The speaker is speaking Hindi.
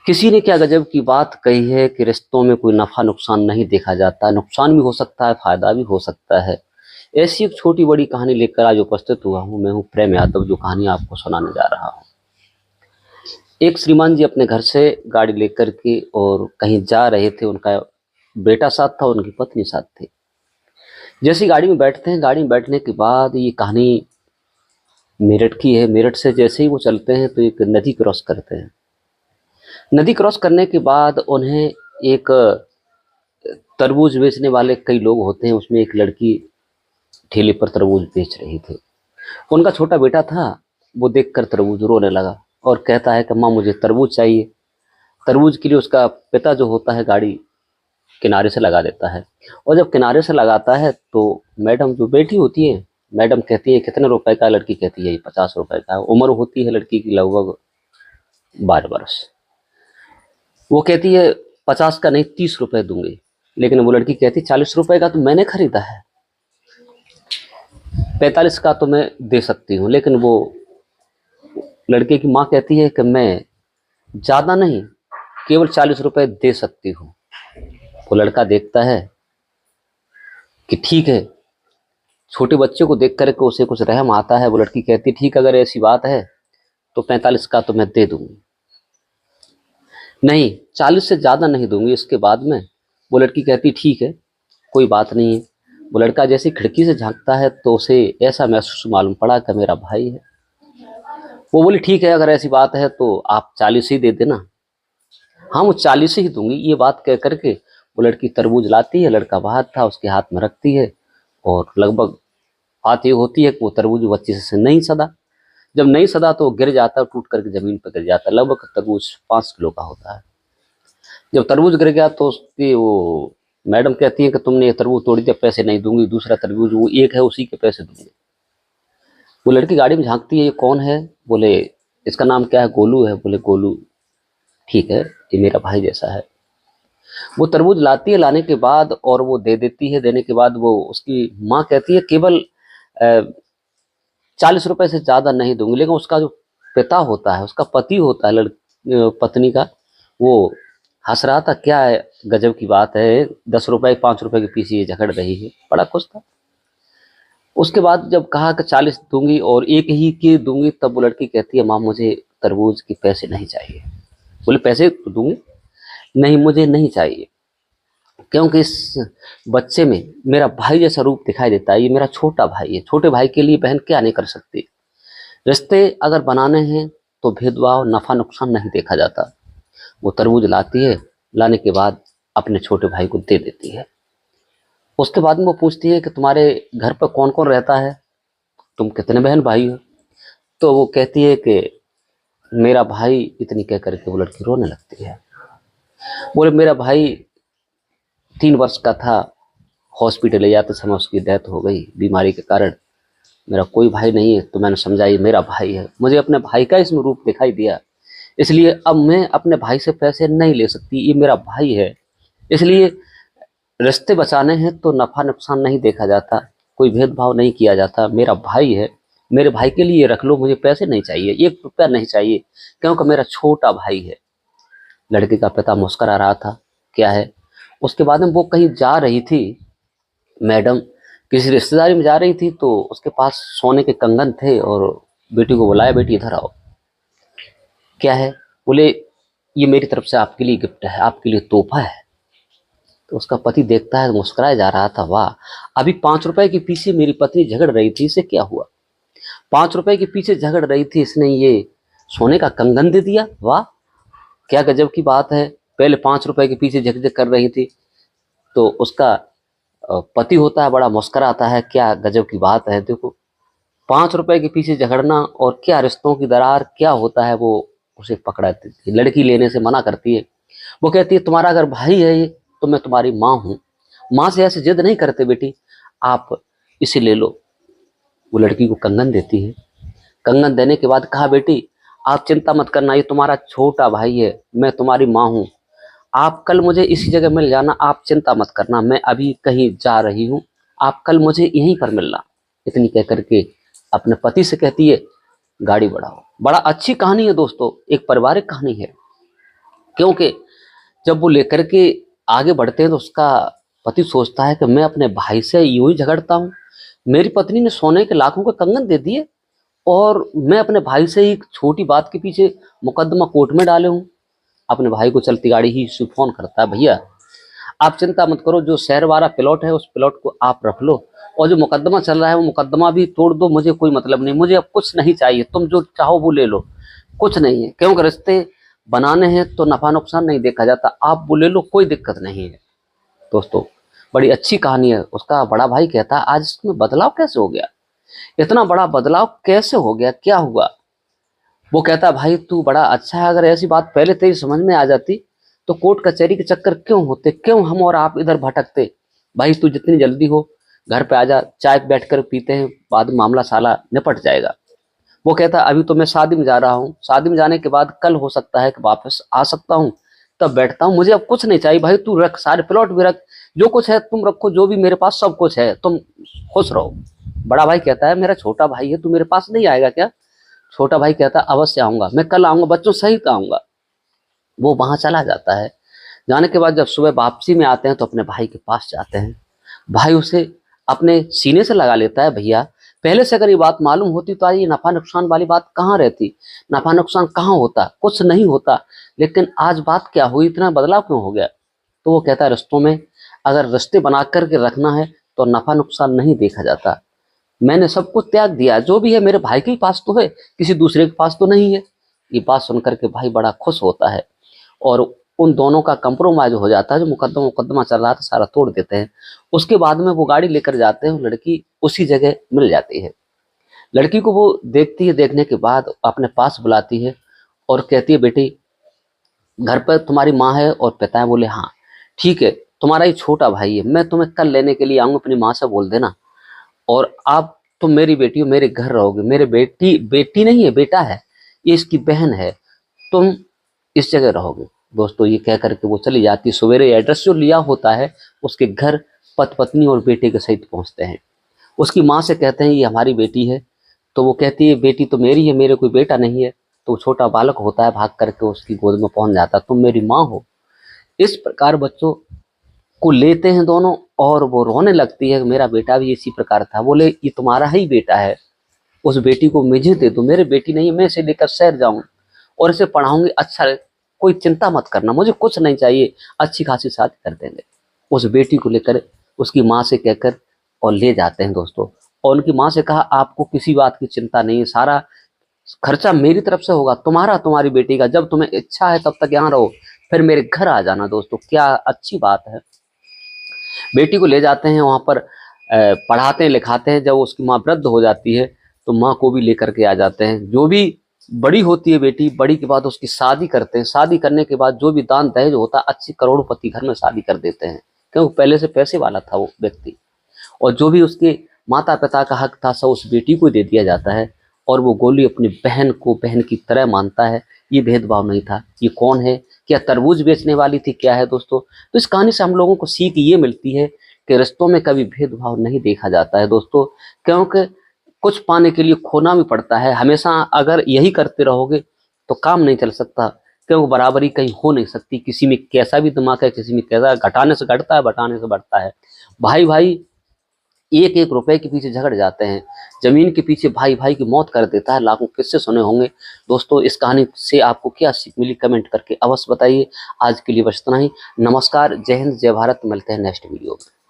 किसी ने क्या गजब की बात कही है कि रिश्तों में कोई नफा नुकसान नहीं देखा जाता, नुकसान भी हो सकता है, फायदा भी हो सकता है। ऐसी एक छोटी बड़ी कहानी लेकर आज उपस्थित हुआ हूँ। मैं हूँ प्रेम यादव, जो कहानी आपको सुनाने जा रहा हूँ। एक श्रीमान जी अपने घर से गाड़ी लेकर के और कहीं जा रहे थे। उनका बेटा साथ था, उनकी पत्नी साथ थी। जैसे गाड़ी में बैठते हैं, गाड़ी में बैठने के बाद ये कहानी मेरठ की है। मेरठ से जैसे ही वो चलते हैं तो एक नदी क्रॉस करते हैं। नदी क्रॉस करने के बाद उन्हें एक तरबूज बेचने वाले कई लोग होते हैं, उसमें एक लड़की ठेले पर तरबूज बेच रही थी। उनका छोटा बेटा था, वो देखकर तरबूज रोने लगा और कहता है कि माँ मुझे तरबूज चाहिए। तरबूज के लिए उसका पिता जो होता है गाड़ी किनारे से लगा देता है, और जब किनारे से लगाता है तो मैडम जो बैठी होती है, मैडम कहती है कितने रुपए का? लड़की कहती है 50 रुपए का। उम्र होती है लड़की की लगभग 12 वर्ष। वो कहती है 50 का नहीं 30 रुपए दूंगी। लेकिन वो लड़की कहती 40 रुपए का तो मैंने खरीदा है, 45 का तो मैं दे सकती हूँ। लेकिन वो लड़के की माँ कहती है कि मैं ज़्यादा नहीं, केवल 40 रुपए दे सकती हूँ। वो लड़का देखता है कि ठीक है, छोटे बच्चे को देख करके उसे कुछ रहम आता है। वो लड़की कहती ठीक, अगर ऐसी बात है तो 45 का तो मैं दे दूंगी, नहीं 40 से ज़्यादा नहीं दूंगी इसके बाद में। वो लड़की कहती ठीक है, कोई बात नहीं है। वो लड़का जैसे खिड़की से झांकता है तो उसे ऐसा महसूस मालूम पड़ा कि मेरा भाई है। वो बोली ठीक है, अगर ऐसी बात है तो आप 40 ही दे देना। हाँ, वो 40 ही दूंगी। ये बात कह करके वो लड़की तरबूज लाती है, लड़का बाहर था, उसके हाथ में रखती है और लगभग बात ये होती है कि वो तरबूज बच्चे से नहीं सदा। जब नहीं सदा तो गिर जाता है, टूट करके जमीन पर गिर जाता है। लगभग तरबूज 5 किलो का होता है। जब तरबूज गिर गया तो उसकी वो मैडम कहती है कि तुमने ये तरबूज तोड़ दिया, पैसे नहीं दूंगी। दूसरा तरबूज वो एक है, उसी के पैसे दूंगी। वो लड़की गाड़ी में झांकती है, ये कौन है? बोले इसका नाम क्या है? गोलू है। बोले गोलू, ठीक है, ये मेरा भाई जैसा है। वो तरबूज लाती है, लाने के बाद और वो दे देती है। देने के बाद वो उसकी माँ कहती है केवल 40 रुपए से ज़्यादा नहीं दूंगी। लेकिन उसका जो पिता होता है, उसका पति होता है पत्नी का, वो हंस रहा था। क्या है, गजब की बात है, 10 रुपए 5 रुपए के पीछे ये झगड़ रही है, बड़ा खुश था। उसके बाद जब कहा कि 40 दूंगी और एक ही की दूंगी, तब वो लड़की कहती है माँ मुझे तरबूज के पैसे नहीं चाहिए। बोले पैसे तो दूंगी, नहीं मुझे नहीं चाहिए, क्योंकि इस बच्चे में मेरा भाई जैसा रूप दिखाई देता है। ये मेरा छोटा भाई है, छोटे भाई के लिए बहन क्या नहीं कर सकती। रिश्ते अगर बनाने हैं तो भेदभाव नफा नुकसान नहीं देखा जाता। वो तरबूज लाती है, लाने के बाद अपने छोटे भाई को दे देती है। उसके बाद में वो पूछती है कि तुम्हारे घर पर कौन कौन रहता है, तुम कितने बहन भाई हो? तो वो कहती है कि मेरा भाई, इतनी कह करके वो लड़की रोने लगती है। बोले मेरा भाई 3 वर्ष का था, हॉस्पिटल ले जाते समय उसकी डेथ हो गई बीमारी के कारण। मेरा कोई भाई नहीं है। तो मैंने समझा ये मेरा भाई है, मुझे अपने भाई का इसमें रूप दिखाई दिया, इसलिए अब मैं अपने भाई से पैसे नहीं ले सकती, ये मेरा भाई है। इसलिए रिश्ते बचाने हैं तो नफा नुकसान नहीं देखा जाता, कोई भेदभाव नहीं किया जाता। मेरा भाई है, मेरे भाई के लिए रख लो, मुझे पैसे नहीं चाहिए, 1 रुपया नहीं चाहिए, क्योंकि मेरा छोटा भाई है। लड़के का पिता मुस्कुरा रहा था। क्या है? उसके बाद में वो कहीं जा रही थी, मैडम किसी रिश्तेदारी में जा रही थी, तो उसके पास सोने के कंगन थे और बेटी को बुलाया, बेटी इधर आओ। क्या है? बोले ये मेरी तरफ से आपके लिए गिफ्ट है, आपके लिए तोहफा है। तो उसका पति देखता है, मुस्कुराया जा रहा था। वाह, अभी 5 रुपए के पीछे मेरी पत्नी झगड़ रही थी, इसे क्या हुआ? 5 रुपए के पीछे झगड़ रही थी, इसने ये सोने का कंगन दे दिया। वाह, क्या गजब की बात है। पहले 5 रुपए के पीछे झगड़ कर रही थी। तो उसका पति होता है, बड़ा मुस्कुराता है। क्या गजब की बात है। देखो, 5 रुपए के पीछे झगड़ना और क्या रिश्तों की दरार क्या होता है, वो उसे पकड़ाती थी। लड़की लेने से मना करती है। वो कहती है तुम्हारा अगर भाई है ये, तो मैं तुम्हारी माँ हूँ, माँ से ऐसे जिद नहीं करते बेटी, आप इसे ले लो। वो लड़की को कंगन देती है। कंगन देने के बाद कहा बेटी आप चिंता मत करना, ये तुम्हारा छोटा भाई है, मैं तुम्हारी माँ हूँ, आप कल मुझे इसी जगह मिल जाना, आप चिंता मत करना, मैं अभी कहीं जा रही हूँ, आप कल मुझे यहीं पर मिलना। इतनी कह करके अपने पति से कहती है गाड़ी बढ़ाओ। बड़ा अच्छी कहानी है दोस्तों, एक पारिवारिक कहानी है। क्योंकि जब वो लेकर के आगे बढ़ते हैं तो उसका पति सोचता है कि मैं अपने भाई से यूं ही झगड़ता हूँ, मेरी पत्नी ने सोने के लाखों के कंगन दे दिए और मैं अपने भाई से ही एक छोटी बात के पीछे मुकदमा कोर्ट में डाले हूँ। अपने भाई को चलती गाड़ी ही से फोन करता है, भैया आप चिंता मत करो, जो शहर वाला प्लॉट है उस प्लॉट को आप रख लो और जो मुकदमा चल रहा है वो मुकदमा भी तोड़ दो, मुझे कोई मतलब नहीं, मुझे अब कुछ नहीं चाहिए, तुम जो चाहो वो ले लो, कुछ नहीं है। क्योंकि रिश्ते बनाने हैं तो नफा नुकसान नहीं देखा जाता, आप वो ले लो, कोई दिक्कत नहीं है। दोस्तों बड़ी अच्छी कहानी है। उसका बड़ा भाई कहता है आज इसमें बदलाव कैसे हो गया, इतना बड़ा बदलाव कैसे हो गया, क्या हुआ। वो कहता है भाई तू बड़ा अच्छा है, अगर ऐसी बात पहले तेरी समझ में आ जाती तो कोर्ट कचहरी के चक्कर क्यों होते, क्यों हम और आप इधर भटकते। भाई तू जितनी जल्दी हो घर पे आ जा, चाय बैठ कर पीते हैं, बाद में मामला साला निपट जाएगा। वो कहता है अभी तो मैं शादी में जा रहा हूँ, शादी में जाने के बाद कल हो सकता है कि वापस आ सकता हूँ, तब बैठता हूँ, मुझे अब कुछ नहीं चाहिए। भाई तू रख, सारे प्लॉट भी रख, जो कुछ है तुम रखो, जो भी मेरे पास सब कुछ है, तुम खुश रहो। बड़ा भाई कहता है मेरा छोटा भाई है, तू मेरे पास नहीं आएगा क्या। छोटा भाई कहता है अवश्य आऊंगा, मैं कल आऊंगा, बच्चों सहित आऊंगा। वो वहां चला जाता है। जाने के बाद जब सुबह वापसी में आते हैं तो अपने भाई के पास जाते हैं। भाई उसे अपने सीने से लगा लेता है, भैया पहले से अगर ये बात मालूम होती तो आज ये नफा नुकसान वाली बात कहाँ रहती, नफा नुकसान कहाँ होता, कुछ नहीं होता, लेकिन आज बात क्या हुई, इतना बदलाव क्यों हो गया। तो वो कहता है रिश्तों में अगर रिश्ते बना करके रखना है तो नफा नुकसान नहीं देखा जाता, मैंने सब कुछ त्याग दिया, जो भी है मेरे भाई के पास तो है, किसी दूसरे के पास तो नहीं है। ये बात सुनकर के भाई बड़ा खुश होता है और उन दोनों का कंप्रोमाइज हो जाता है, जो मुकदमा मुकदमा चल रहा था सारा तोड़ देते हैं। उसके बाद में वो गाड़ी लेकर जाते हैं, लड़की उसी जगह मिल जाती है। लड़की को वो देखती है, देखने के बाद अपने पास बुलाती है और कहती है बेटी घर पर तुम्हारी माँ है और पिता है। बोले हाँ ठीक है, तुम्हारा ही छोटा भाई है, मैं तुम्हें कल लेने के लिए आऊंगा, अपनी माँ से बोल देना, और आप तुम मेरी बेटी हो, मेरे घर रहोगे, मेरे बेटी बेटी नहीं है बेटा है, ये इसकी बहन है, तुम इस जगह रहोगे। दोस्तों ये कह करके वो चली जाती। सवेरे एड्रेस जो लिया होता है उसके घर पति पत्नी और बेटे के सहित पहुंचते हैं। उसकी माँ से कहते हैं ये हमारी बेटी है, तो वो कहती है बेटी तो मेरी है, मेरे कोई बेटा नहीं है। तो छोटा बालक होता है, भाग करके उसकी गोद में पहुंच जाता है, तुम मेरी माँ हो। इस प्रकार बच्चों को लेते हैं दोनों और वो रोने लगती है, मेरा बेटा भी इसी प्रकार था। बोले ये तुम्हारा ही बेटा है, उस बेटी को मुझे दे दो, मेरे बेटी नहीं है, मैं इसे लेकर शहर जाऊं और इसे पढ़ाऊंगी, अच्छा कोई चिंता मत करना, मुझे कुछ नहीं चाहिए, अच्छी खासी शादी कर देंगे। उस बेटी को लेकर उसकी माँ से कहकर और ले जाते हैं दोस्तों। और उनकी माँ से कहा आपको किसी बात की चिंता नहीं है, सारा खर्चा मेरी तरफ से होगा, तुम्हारा तुम्हारी बेटी का, जब तुम्हें इच्छा है तब तक यहाँ रहो, फिर मेरे घर आ जाना। दोस्तों क्या अच्छी बात है। बेटी को ले जाते हैं वहां पर, पढ़ाते हैं लिखाते हैं। जब उसकी माँ वृद्ध हो जाती है तो माँ को भी लेकर के आ जाते हैं। जो भी बड़ी होती है बेटी, बड़ी के बाद उसकी शादी करते हैं। शादी करने के बाद जो भी दान दहेज होता है, अच्छी करोड़पति घर में शादी कर देते हैं, क्योंकि पहले से पैसे वाला था वो व्यक्ति। और जो भी उसके माता पिता का हक था सब उस बेटी को दे दिया जाता है। और वो गोली अपनी बहन को बहन की तरह मानता है। ये भेदभाव नहीं था। ये कौन है, क्या तरबूज बेचने वाली थी, क्या है दोस्तों। तो इस कहानी से हम लोगों को सीख ये मिलती है कि रिश्तों में कभी भेदभाव नहीं देखा जाता है दोस्तों, क्योंकि कुछ पाने के लिए खोना भी पड़ता है। हमेशा अगर यही करते रहोगे तो काम नहीं चल सकता, क्योंकि बराबरी कहीं हो नहीं सकती। किसी में कैसा भी दिमाग है, किसी में कैसा, घटाने से घटता है, बढ़ाने से बढ़ता है। भाई भाई एक एक रुपए के पीछे झगड़ जाते हैं, जमीन के पीछे भाई भाई की मौत कर देता है। लाखों किस्से सुने होंगे दोस्तों। इस कहानी से आपको क्या सीख मिली, कमेंट करके अवश्य बताइए। आज के लिए बस इतना ही। नमस्कार, जय हिंद, जय भारत। मिलते हैं नेक्स्ट वीडियो में।